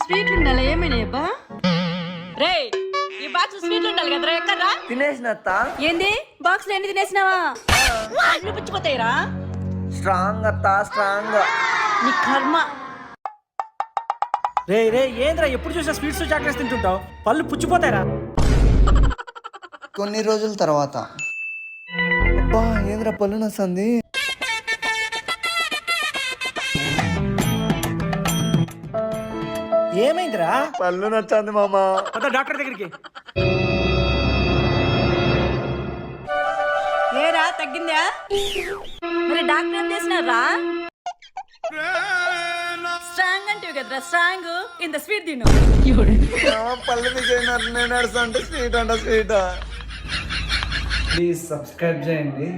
స్వీట్లు ఉండాలి ఏమైనా అబ్బా? రే ఈ బాక్స్ స్వీట్లు ఉండాలి కదరా, ఎక్కడ్రా? తినేసిన అత్త. ఏంది బాక్స్ లో ఎన్ని తినేసినావా? అన్ని పుచ్చిపోతాయిరా. స్ట్రాంగ్ అత్త, స్ట్రాంగ్. నీ కర్మ. రే రే ఏంద్రా ఎప్పుడు చూసా స్వీట్స్ చాక్లెట్స్ తింటుంటావు? పళ్ళు పుచ్చిపోతాయిరా. కొన్ని రోజుల తర్వాత అబ్బా ఏంద్రా పళ్ళు నొస్తుంది. ఏమైందిరా? పళ్ళు నచ్చింది మామ. కొత్త డాక్టర్ దగ్గరికి. ఏరా తగ్గిందా? మరి డాక్టర్ ఏం చేసినారా? స్ట్రాంగ్ అంటే కదరా స్ట్రాంగ్. ఇంత స్వీట్ తిను. పళ్ళు దిగినట్టు నేను అంటే స్వీట్ అంట స్వీట్. ప్లీజ్ సబ్స్క్రైబ్ చేయండి.